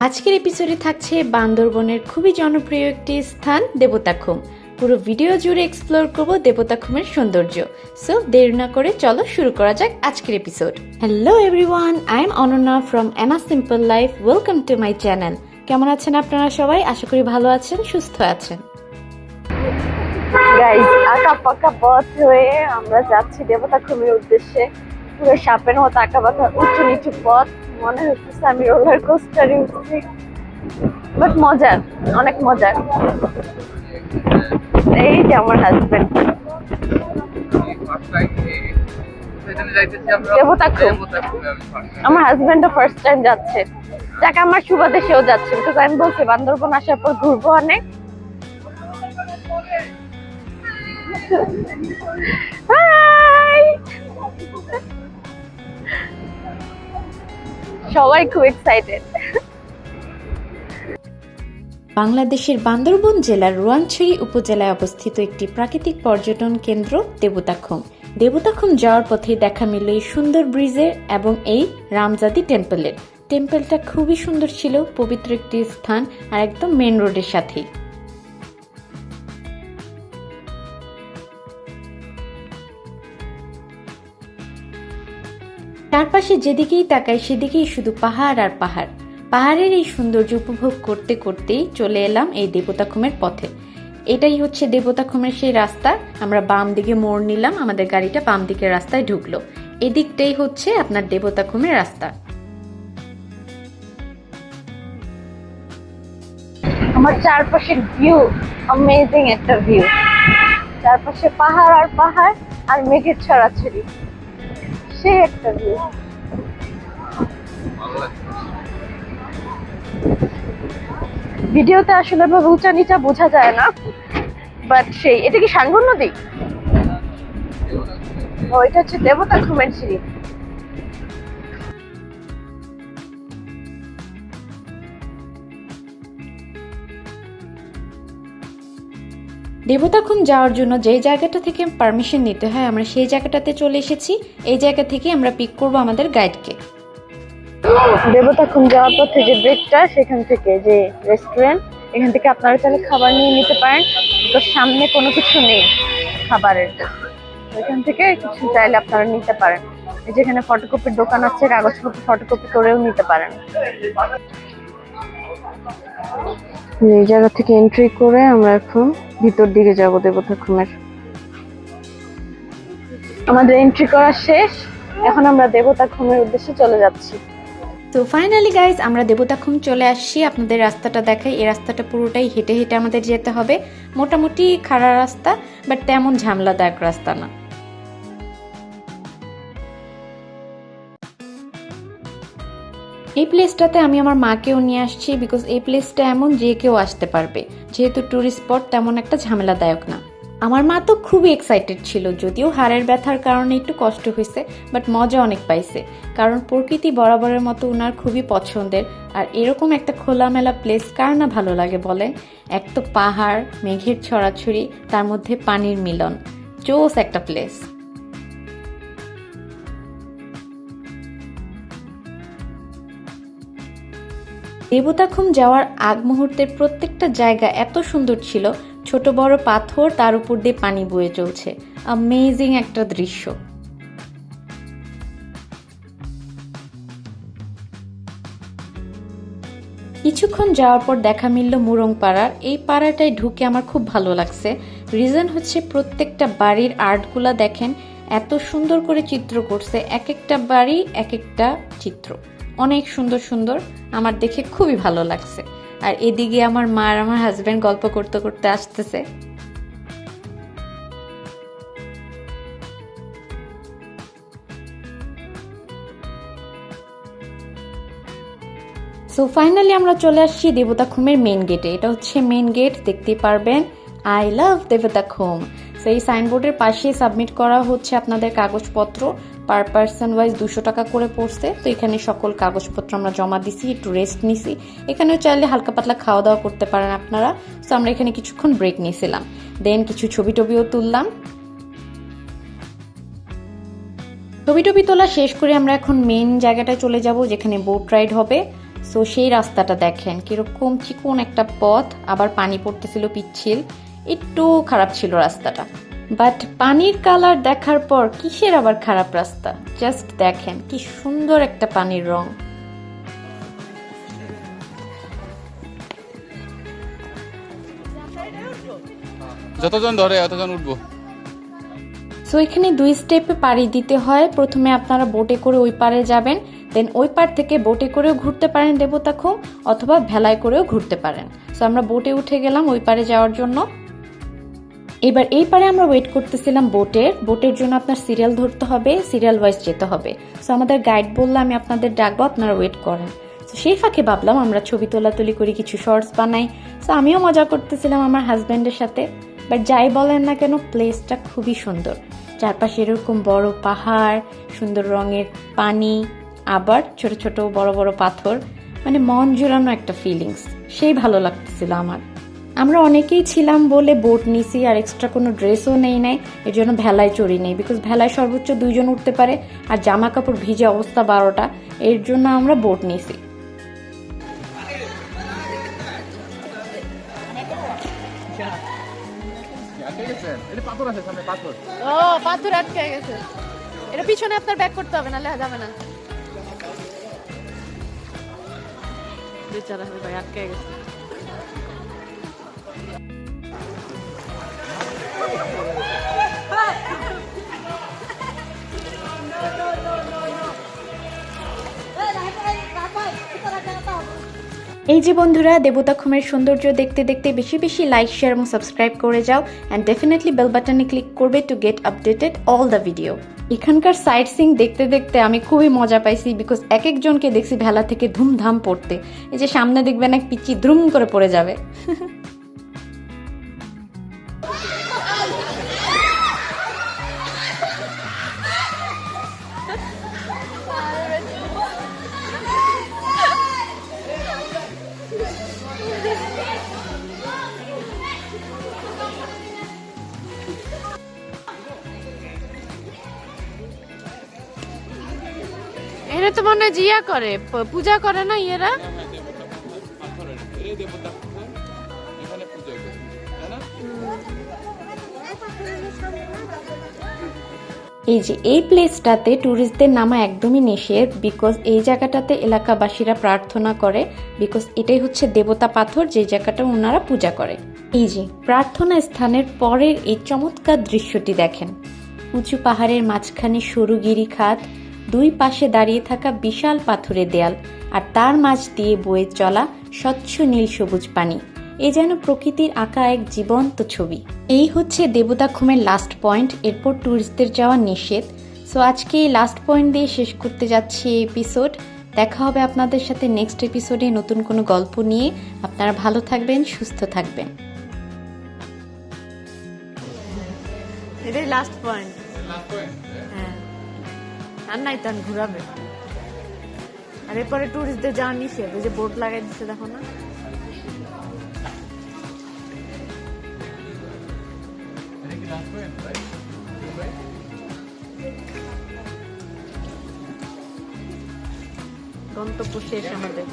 আজকের এপিসোডে থাকছে বান্দরবনের খুবই জনপ্রিয় একটি স্থান দেবতাখুম। পুরো ভিডিও জুড়ে এক্সপ্লোর করব দেবতাখুমের সৌন্দর্য। সো দেরি না করে চলো শুরু করা যাক আজকের episode. Hello everyone, I am Ananya from Anna simple life. Welcome to my channel. কেমন আছেন আপনারা সবাই? আশা করি ভালো আছেন, সুস্থ আছেন। গাইস, আঁকা পাকা পথ হয়ে আমরা যাচ্ছি দেবতাখুমের উদ্দেশ্যে। পুরো সাপের মতো আঁকা বাঁকা উঁচু নিচু পথ, মনে হচ্ছে আমি রোলার কোস্টারে উঠছি। বাট মজার, অনেক মজার। এই যে আমার হাজবেন্ড। দেবতাখুম আমার হাজবেন্ডও ফার্স্ট টাইম যাচ্ছে, যাকে আমার সুবাদে সেও যাচ্ছে। বিকজ আমি বলছি বান্দরবন আসার পর ঘুরবো অনেক। হাই, সবাই খুব এক্সাইটেড। বাংলাদেশের বান্দরবন জেলার রোয়াংছড়ি উপজেলায় অবস্থিত একটি প্রাকৃতিক পর্যটন কেন্দ্র দেবতাখুম। দেবতাখুম যাওয়ার পথে দেখা মিলল এই সুন্দর ব্রিজের এবং এই রামজাদি টেম্পলের। টেম্পলটা খুবই সুন্দর ছিল, পবিত্র একটি স্থান আর একদম মেন রোডের সাথেই। চারপাশে যেদিকেই তাকাই সেদিকেই শুধু পাহাড় আর পাহাড়। পাহাড়ের এই সৌন্দর্য উপভোগ করতে করতেই চলে এলাম এই দেবতাখুমের পথে। এটাই হচ্ছে দেবতাখুমের সেই রাস্তা। আমরা বাম দিকে মোড় নিলাম, আমাদের গাড়িটা বাম দিকের রাস্তায় ঢুকলো। এদিকটাই হচ্ছে আপনার দেবতাখুমের রাস্তা। আমার চারপাশের ভিউ অ্যামেজিং একটা ভিউ। চারপাশে পাহাড় আর পাহাড় আর মেঘের ছড়াছড়ি, সেই একটা ভিউ। ভিডিওতে আসলে ভাবে উঁচা নিচা বোঝা যায় না, বাট সেই এটা কি সাঙ্গন নদী? ও, এটা হচ্ছে দেবতাখুমের সিঁড়ি। দেবতাখুম যাওয়ার জন্য যে জায়গাটা থেকে পারমিশন নিতে হয় আমরা সেই জায়গাটাতে চলে এসেছি। এই জায়গা থেকে আমরা পিক করব আমাদের গাইডকে। দেবতাখুম যাওয়ার পথে যে ব্রেকটা, সেখান থেকে যে রেস্টুরেন্ট, এখান থেকে আপনারা চাইলে খাবার নিয়ে নিতে পারেন। তো সামনে কোনো কিছু নেই খাবারের, এখান থেকে কিছু চাইলে আপনারা নিতে পারেন। এই যেখানে ফটোকপির দোকান আছে, কাগজপত্র ফটোকপি করেও নিতে পারেন। এই জায়গা থেকে এন্ট্রি করে আমরা এখন ভিতর দিকে যাব দেবতাখুমের। আমাদের এন্ট্রি করা শেষ, এখন আমরা দেবতাখুমের উদ্দেশ্যে চলে যাচ্ছি। তো ফাইনালি গাইজ আমরা দেবতাখুম চলে আসছি। আপনাদের রাস্তাটা দেখাই। এই রাস্তাটা পুরোটাই হেঁটে হেঁটে আমাদের যেতে হবে। মোটামুটি খাড়া রাস্তা, বাট তেমন ঝামেলাদায়ক রাস্তা না। এই প্লেসটাতে আমি আমার মাকেও নিয়ে আসছি, বিকজ এই প্লেসটা এমন যে কেউ আসতে পারবে, যেহেতু ট্যুরিস্ট স্পট, তেমন একটা ঝামেলাদায়ক না। আমার মা তো খুবই এক্সাইটেড ছিল, যদিও হাড়ের ব্যথার কারণে একটু কষ্ট হয়েছে, বাট মজা অনেক পাইছে। কারণ প্রকৃতি বরাবরের মতো ওনার খুবই পছন্দের। আর এরকম একটা খোলামেলা প্লেস কার না ভালো লাগে বলেন? এক তো পাহাড়, মেঘের ছড়াছড়ি, তার মধ্যে পানির মিলন, জোস একটা প্লেস। দেবতাখুম যাওয়ার আগ মুহূর্তের প্রত্যেকটা জায়গা এত সুন্দর ছিল, ছোট বড় পাথর, তার উপর দিয়ে পানি বয়ে চলছে। অ্যামেজিং একটা দৃশ্য। কিছুক্ষণ যাওয়ার পর দেখা মিলল মুরং পাড়ার। এই পাড়াটায় ঢুকে আমার খুব ভালো লাগছে। রিজন হচ্ছে প্রত্যেকটা বাড়ির আর্টগুলা দেখেন, এত সুন্দর করে চিত্র করছে। এক একটা বাড়ি এক একটা চিত্র, অনেক সুন্দর সুন্দর। আমার দেখে খুবই ভালো লাগছে। আর এদিকে আমার মা আর আমার হাজবেন্ড গল্প করতে করতে আসতেছে। সো ফাইনালি আমরা চলে আসছি দেবতাখুমের মেন গেটে। এটা হচ্ছে মেন গেট, দেখতে পারবেন আই লাভ দেবতাখুম। সেই সাইনবোর্ডের পাশে সাবমিট করা হচ্ছে আপনাদের কাগজপত্র। পার পার্সন ওয়াইজ 200 টাকা করে পড়ছে। তো এখানে সকল কাগজপত্র আমরা জমা দিছি, একটু রেস্ট নিছি। এখানেও চাইলে হালকা পাতলা খাওয়া দাওয়া করতে পারেন আপনারা। তো আমরা এখানে কিছুক্ষণ ব্রেক নিয়েছিলাম, দেন কিছু ছবি টবিও তুললাম। ছবি টবি তোলা শেষ করে আমরা এখন মেন জায়গাটায় চলে যাব, যেখানে বোট রাইড হবে। সো সেই রাস্তাটা দেখেন কিরকম চিকন একটা পথ, আবার পানি পড়তেছিল পিচ্ছিল, একটু খারাপ ছিল রাস্তাটা। বাট পানির কালার দেখার পর কিসের আবার খারাপ রাস্তা, জাস্ট দেখেন কি সুন্দর একটা পানির রং। যতজন ধরে অতজন উঠবো। সো এখানে 2 স্টেপে পাড়ি দিতে হয়। প্রথমে আপনারা বোটে করে ওই পারে যাবেন, দেন ওই পার থেকে বোটে করেও ঘুরতে পারেন দেবতাখুম, অথবা ভেলায় করেও ঘুরতে পারেন। সো আমরা বোটে উঠে গেলাম ওই পারে যাওয়ার জন্য। এবার এই পারে আমরা ওয়েট করতেছিলাম বোটের জন্য আপনার সিরিয়াল ধরতে হবে, সিরিয়াল ওয়াইজ যেতে হবে। সো আমাদের গাইড বললো আমি আপনাদের ডাকবো, আপনারা ওয়েট করেন। তো সেই ফাঁকে ভাবলাম আমরা ছবি তোলাতুলি করি, কিছু শর্টস বানাই। সো আমিও মজা করতেছিলাম আমার হাজব্যান্ডের সাথে। বাট যাই বলেন না কেন, প্লেসটা খুবই সুন্দর। চারপাশে এরকম বড় পাহাড়, সুন্দর রঙের পানি, আবার ছোট ছোট বড় বড় পাথর, মানে মন জুড়ানো একটা ফিলিংস, সেই ভালো লাগতেছিল আমার। আমরা অনেকেই ছিলাম বলে বোট নিছি, আর এক্সট্রা কোনো ড্রেসও নেই নাই, এর জন্য ভেলায় চড়ি নেই, বিকজ ভেলায় সর্বোচ্চ 2 জন উঠতে পারে, আর জামা কাপড় ভিজে অবস্থা 12টা, এর জন্য আমরা বোট নিছি। ও পাথর আটকে গেছে, এটা পিছনে আপনার ব্যাক করতে হবে, নাহলে যাবে না। বেচারা ভাই আটকে গেছে। এই যে বন্ধুরা, দেবতাখুমের সৌন্দর্য দেখতে দেখতে বেশি বেশি লাইক, শেয়ার এবং সাবস্ক্রাইব করে যাও, অ্যান্ড ডেফিনেটলি বেল বাটনে ক্লিক করবে to get updated all the video. এখানকার সাইট সিং দেখতে দেখতে আমি খুবই মজা পাইছি, বিকজ এক একজনকে দেখছি ভেলা থেকে ধুমধাম পড়তে। এই যে সামনে দেখবেন এক পিচ্চি দ্রুম করে পড়ে যাবে। এরা তো মনে হয় জিয়া করে, পূজা করে না ইয়েরা। এই যে এই প্লেসটাতে ট্যুরিস্টদের নামা একদমই নিষেধ, বিকজ এই জায়গাটাতে এলাকাবাসীরা প্রার্থনা করে, বিকজ এটাই হচ্ছে দেবতা পাথর, যে জায়গাটা ওনারা পূজা করে। এই যে প্রার্থনা স্থানের পরের এই চমৎকার দৃশ্যটি দেখেন, উঁচু পাহাড়ের মাঝখানে সরু গিরিখাত, 2 পাশে দাঁড়িয়ে থাকা বিশাল পাথরের দেয়াল, আর তার মাঝ দিয়ে বয়ে চলা স্বচ্ছ নীল সবুজ পানি। এ যেন প্রকৃতির আঁকা এক জীবন্ত ছবি। এই হচ্ছে দেবতাখুমের লাস্ট পয়েন্ট, এরপর ট্যুরিস্টদের যাওয়া নিষেধ। সো আজকে এই লাস্ট পয়েন্ট দিয়ে শেষ করতে যাচ্ছি এই এপিসোড। দেখা হবে আপনাদের সাথে নেক্সট এপিসোডে নতুন কোনো গল্প নিয়ে। আপনারা ভালো থাকবেন, সুস্থ থাকবেন। এটাই লাস্ট পয়েন্ট। হ্যাঁ, আর নাই তান ঘুরাবে। আর এরপরে ট্যুরিস্টদের যাওয়া নিষেধ, ওই যে বোর্ড লাগাই দিচ্ছে দেখো না। গন্তব্য শেষ আমাদের।